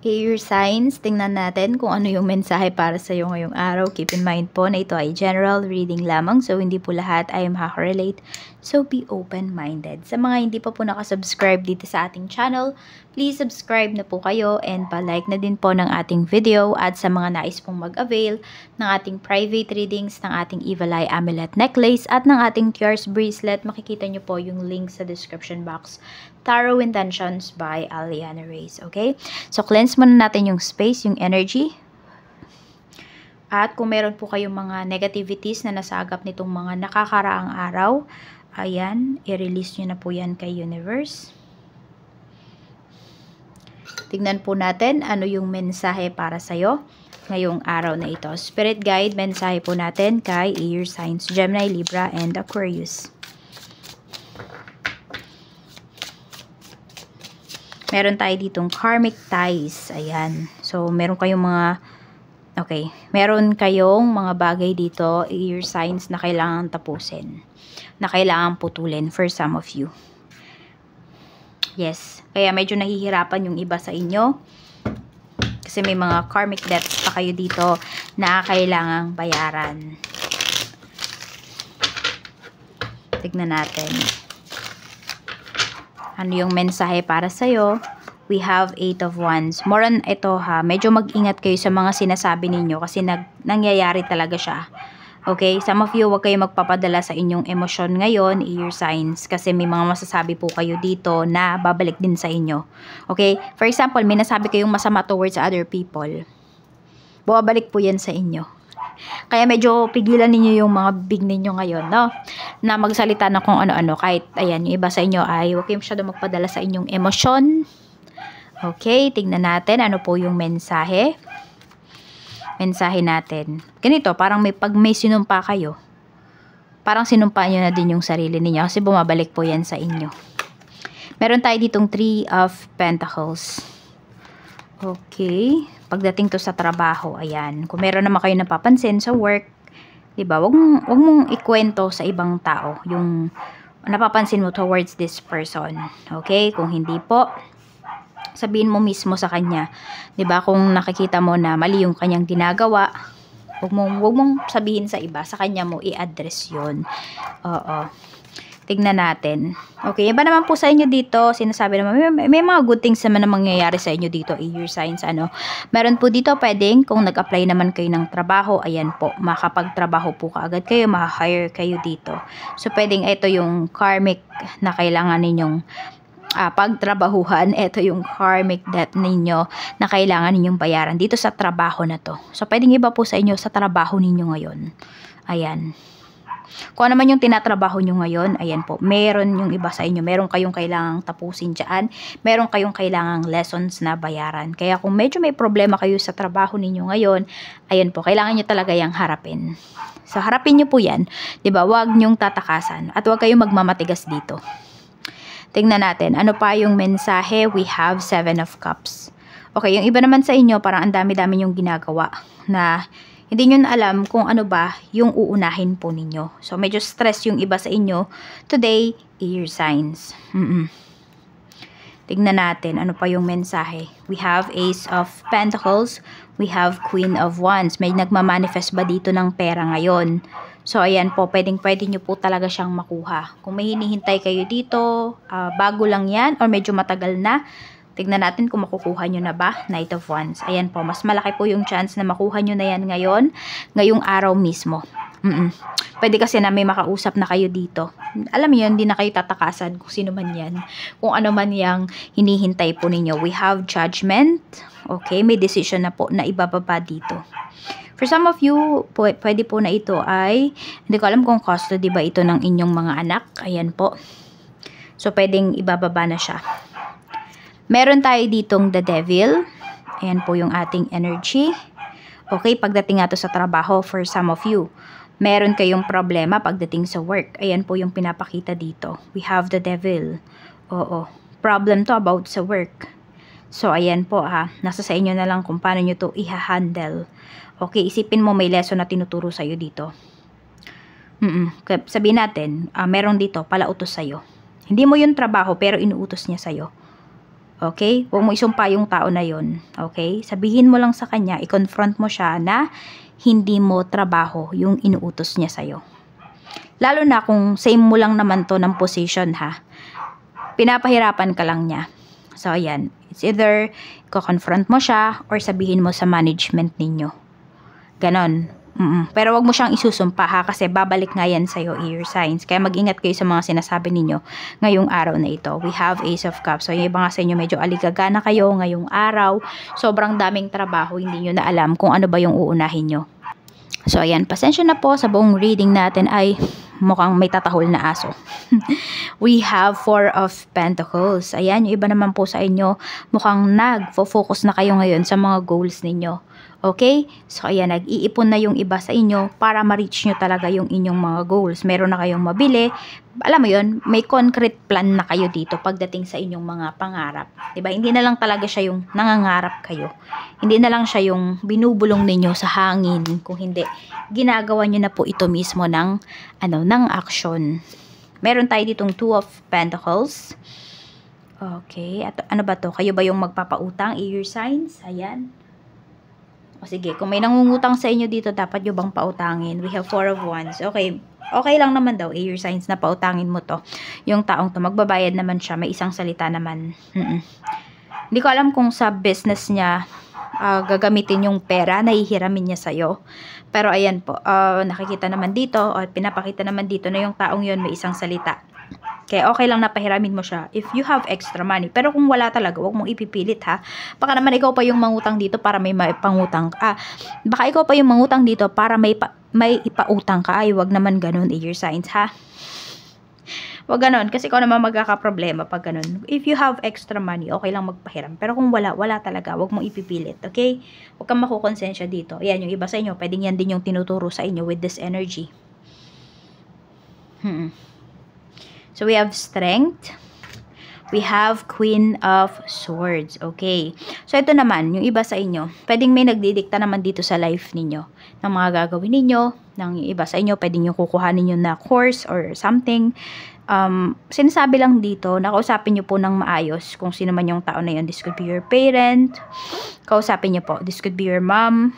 Air signs, tingnan natin kung ano yung mensahe para sa iyo ngayong araw. Keep in mind po na ito ay general reading lamang, so hindi po lahat ay makaka-relate. So be open-minded. Sa mga hindi pa po nakasubscribe dito sa ating channel, please subscribe na po kayo and pa-like na din po ng ating video. At sa mga nais pong mag-avail ng ating private readings, ng ating Evil Eye Amulet Necklace at ng ating Cures Bracelet, makikita nyo po yung link sa description box. Tarot Intentions by Aliana Reyes. Okay? So, cleanse muna natin yung space, yung energy. At kung meron po kayong mga negativities na nasagap nitong mga nakakaraang araw, ayan, i-release nyo na po yan kay Universe. Tignan po natin ano yung mensahe para sa'yo ngayong araw na ito. Spirit Guide, mensahe po natin kay Air Signs, Gemini, Libra, and Aquarius. Meron tayo ditong karmic ties. Ayan. So, meron kayong mga, meron kayong mga bagay dito, air signs na kailangan tapusin. Na kailangan putulin for some of you. Yes. Kaya medyo nahihirapan yung iba sa inyo. Kasi may mga karmic debts pa kayo dito na kailangang bayaran. Tignan natin. Ano yung mensahe para sa'yo? We have 8 of Wands. More on ito ha, medyo mag-ingat kayo sa mga sinasabi ninyo kasi nangyayari talaga siya. Okay? Some of you, huwag kayo magpapadala sa inyong emosyon ngayon, air signs, kasi may mga masasabi po kayo dito na babalik din sa inyo. Okay? For example, may nasabi kayong masama towards other people. Bumabalik po yan sa inyo. Kaya medyo pigilan ninyo yung mga big ninyo ngayon, no? Na magsalita na kung ano-ano. Kahit, ayan, yung iba sa inyo ay huwag kayo masyado magpadala sa inyong emosyon. Okay, tingnan natin ano po yung mensahe. Mensahe natin. Ganito, parang pag may sinumpa kayo, parang sinumpa nyo na din yung sarili ninyo kasi bumabalik po yan sa inyo. Meron tayo ditong 3 of Pentacles. Okay. Pagdating to sa trabaho, ayan. Kung meron naman kayo napapansin sa work, diba, wag mong ikwento sa ibang tao yung napapansin mo towards this person. Okay? Kung hindi po, sabihin mo mismo sa kanya. Diba, kung nakikita mo na mali yung kanyang ginagawa, wag mong sabihin sa iba, sa kanya mo i-address yun. Oo. Tignan natin. Okay, iba naman po sa inyo dito, sinasabi naman, may mga good things naman na mangyayari sa inyo dito, air signs, ano. Meron po dito, pwedeng, kung nag-apply naman kayo ng trabaho, ayan po, makapagtrabaho po kaagad kayo, ma-hire kayo dito. So, pwedeng ito yung karmic na kailangan ninyong pagtrabahuhan, ito yung karmic debt ninyo na kailangan ninyong bayaran dito sa trabaho na to. So, pwedeng iba po sa inyo sa trabaho ninyo ngayon. Ayan. Kung ano man yung tinatrabaho nyo ngayon, ayan po, meron yung iba sa inyo, meron kayong kailangang tapusin dyan, meron kayong kailangang lessons na bayaran. Kaya kung medyo may problema kayo sa trabaho ninyo ngayon, ayan po, kailangan nyo talaga yung harapin. So, harapin nyo po yan, diba? Huwag nyong tatakasan at huwag kayong magmamatigas dito. Tingnan natin, ano pa yung mensahe? We have 7 of Cups. Okay, yung iba naman sa inyo, parang ang dami-dami yung ginagawa na hindi nyo na alam kung ano ba yung uunahin po ninyo. So, medyo stress yung iba sa inyo. Today, air signs. Tignan natin, ano pa yung mensahe. We have Ace of Pentacles. We have Queen of Wands. May nagmamanifest ba dito ng pera ngayon? So, ayan po, pwede nyo po talaga siyang makuha. Kung may hinihintay kayo dito, bago lang yan, or medyo matagal na, tignan natin kung makukuha nyo na ba, Knight of Wands. Ayan po, mas malaki po yung chance na makuha nyo na yan ngayon, ngayong araw mismo. Pwede kasi na may makausap na kayo dito. Alam mo yun, hindi na kayo tatakasan kung sino man yan. Kung ano man yung hinihintay po ninyo. We have Judgment. Okay, may decision na po na ibababa dito. For some of you, pwede po na ito ay, hindi ko alam kung custody ba ito ng inyong mga anak. Ayan po. So, pwedeng ibababa na siya. Meron tayo ditong the devil. Ayan po yung ating energy. Okay, pagdating nga to sa trabaho for some of you. Meron kayong problema pagdating sa work. Ayan po yung pinapakita dito. We have the devil. Oo, problem to about sa work. So, ayan po nasa sa inyo na lang kung paano nyo to i-handle. Okay, isipin mo may lesson na tinuturo sa'yo dito. Sabihin natin, meron dito, palautos sa'yo. Hindi mo yung trabaho pero inuutos niya sa'yo. Okay? Huwag mo isumpa yung tao na yun. Okay? Sabihin mo lang sa kanya, i-confront mo siya na hindi mo trabaho yung inuutos niya sa'yo. Lalo na kung same mo lang naman to ng position ha. Pinapahirapan ka lang niya. So, ayan. It's either ko-confront mo siya or sabihin mo sa management ninyo. Ganon. Pero wag mo siyang isusumpa ha, kasi babalik nga yan sa'yo, air signs. Kaya mag-ingat kayo sa mga sinasabi ninyo ngayong araw na ito. We have Ace of Cups. So yung iba nga sa inyo medyo aligagana kayo ngayong araw. Sobrang daming trabaho, hindi nyo na alam kung ano ba yung uunahin nyo. So ayan, pasensya na po sa buong reading natin ay mukhang may tatahol na aso. We have Four of Pentacles. Ayan, yung iba naman po sa inyo mukhang nag-focus na kayo ngayon sa mga goals ninyo. Okay? So, ayan, nag-iipon na yung iba sa inyo para ma-reach nyo talaga yung inyong mga goals. Meron na kayong mabili. Alam mo yun, may concrete plan na kayo dito pagdating sa inyong mga pangarap. Diba? Hindi na lang talaga siya yung nangangarap kayo. Hindi na lang siya yung binubulong ninyo sa hangin. Kung hindi, ginagawa nyo na po ito mismo ng action. Meron tayo ditong Two of Pentacles. Okay. At ano ba to? Kayo ba yung magpapautang? Air signs? Ayan. O sige, kung may nangungutang sa inyo dito, dapat nyo bang pautangin? We have Four of Wands. Okay, okay lang naman daw, air signs na pautangin mo to. Yung taong to, magbabayad naman siya, may isang salita naman. Hindi ko alam kung sa business niya, gagamitin yung pera, nahihiramin niya sa'yo. Pero ayan po, nakikita naman dito, o pinapakita naman dito na yung taong yun may isang salita. Kaya okay lang na pahiramin mo siya if you have extra money. Pero kung wala talaga, huwag mong ipipilit ha. Baka naman ikaw pa yung mangutang dito para may pangutang ka. Baka ikaw pa yung mangutang dito para may ipautang ka. Ay, wag naman ganun, air signs ha. Wag ganun, kasi ikaw naman magkakaproblema pag ganun. If you have extra money, okay lang magpahiram. Pero kung wala talaga, huwag mong ipipilit, okay? Huwag kang makukonsensya dito. Ayan, yung iba sa inyo, pwedeng yan din yung tinuturo sa inyo with this energy. So, we have Strength. We have Queen of Swords. Okay. So, ito naman, yung iba sa inyo, pwedeng may nagdidikta naman dito sa life ninyo ng mga gagawin ninyo. Ng iba sa inyo, pwedeng yung kukuhanin nyo na course or something. Sinasabi lang dito, nakausapin nyo po ng maayos kung sino man yung tao na yun. This could be your parent. Kausapin nyo po. This could be your mom.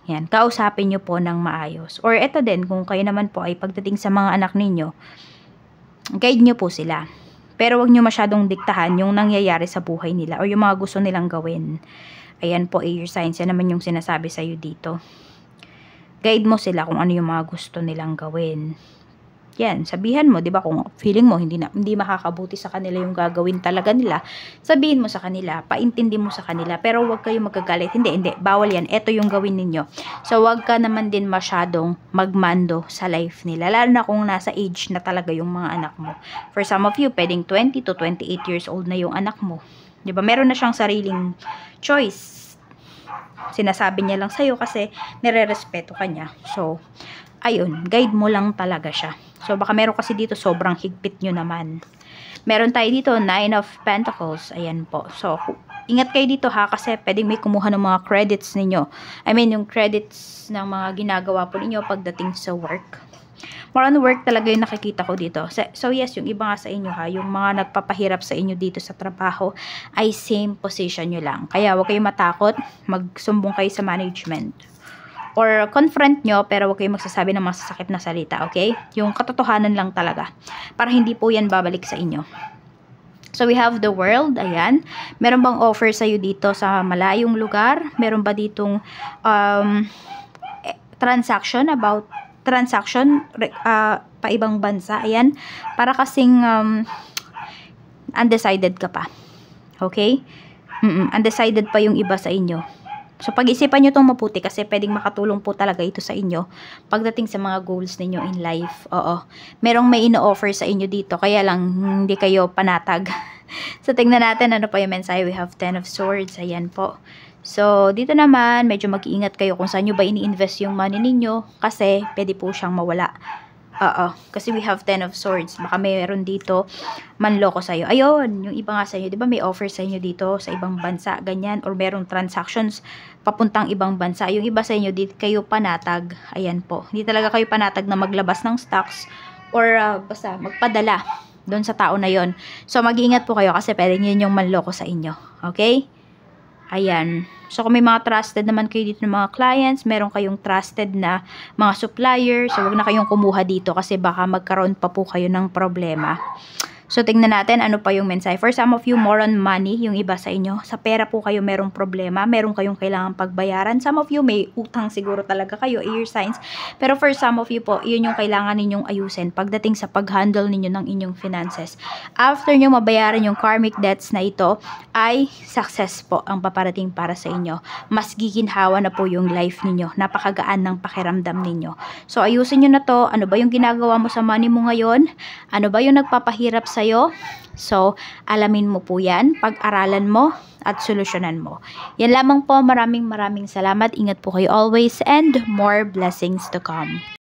Yan, kausapin nyo po ng maayos. Or ito din, kung kayo naman po ay pagdating sa mga anak ninyo, guide nyo po sila. Pero wag nyo masyadong diktahan yung nangyayari sa buhay nila o yung mga gusto nilang gawin. Ayan po, air signs. Yan naman yung sinasabi sa'yo dito. Guide mo sila kung ano yung mga gusto nilang gawin. Yan, sabihan mo, 'di ba, kung feeling mo hindi makakabuti sa kanila yung gagawin talaga nila, sabihin mo sa kanila, paintindi mo sa kanila, pero huwag kayo magagalit. Hindi, bawal yan. Ito yung gawin ninyo. So, huwag ka naman din masyadong magmando sa life nila, lalo na kung nasa age na talaga yung mga anak mo. For some of you, pwedeng 20 to 28 years old na yung anak mo. 'Di ba? Meron na siyang sariling choice. Sinasabi niya lang sa'yo kasi nire-respeto ka niya. So, ayun, guide mo lang talaga siya. So, baka meron kasi dito sobrang higpit nyo naman. Meron tayo dito, Nine of Pentacles. Ayan po. So, ingat kayo dito ha, kasi pwedeng may kumuha ng mga credits ninyo. I mean, yung credits ng mga ginagawa po ninyo pagdating sa work. More on work talaga yung nakikita ko dito. So, yes, yung iba nga sa inyo ha, yung mga nagpapahirap sa inyo dito sa trabaho ay same position nyo lang. Kaya, huwag kayong matakot, magsumbong kayo sa management. Or confront nyo, pero huwag kayong magsasabi ng masasakit na salita, okay? Yung katotohanan lang talaga. Para hindi po yan babalik sa inyo. So, we have the world. Ayan. Meron bang offer sa'yo dito sa malayong lugar? Meron ba ditong transaction pa ibang bansa? Ayan. Para kasing undecided ka pa. Okay? Undecided pa yung iba sa inyo. So, pag-isipan nyo itong mabuti kasi pwedeng makatulong po talaga ito sa inyo pagdating sa mga goals ninyo in life. Oo. Merong may ino-offer sa inyo dito, kaya lang hindi kayo panatag. So, tingnan natin ano pa yung mensahe. We have 10 of Swords. Ayan po. So, dito naman, medyo mag-iingat kayo kung saan nyo ba ini-invest yung money ninyo kasi pwede po siyang mawala. Kasi we have 10 of Swords. Baka mayroon dito manloko sa'yo. Ayun, yung iba nga sa inyo, di ba may offer sa inyo dito sa ibang bansa, ganyan, or merong transactions papuntang ibang bansa. Yung iba sa inyo, di kayo panatag. Ayan po. Hindi talaga kayo panatag na maglabas ng stocks or basta magpadala. doon sa tao na yon. So, mag-iingat po kayo kasi pwede yun yung manloko sa inyo. Okay? Ayan. So, kung may mga trusted naman kayo dito ng mga clients, meron kayong trusted na mga supplier, so wag na kayong kumuha dito kasi baka magkaroon pa po kayo ng problema. So, tingnan natin ano pa yung mensahe. For some of you, more on money, yung iba sa inyo. Sa pera po kayo merong problema, meron kayong kailangan pagbayaran. Some of you, may utang siguro talaga kayo, air signs. Pero for some of you po, yun yung kailangan ninyong ayusin pagdating sa pag-handle ninyo ng inyong finances. After nyo mabayaran yung karmic debts na ito, ay success po ang paparating para sa inyo. Mas giginhawa na po yung life ninyo. Napakagaan ng pakiramdam ninyo. So, ayusin nyo na to. Ano ba yung ginagawa mo sa money mo ngayon? Ano ba yung nagpapahirap sa'yo? So, alamin mo po yan, pag-aralan mo, at solusyonan mo. Yan lamang po. Maraming salamat. Ingat po kayo always and more blessings to come.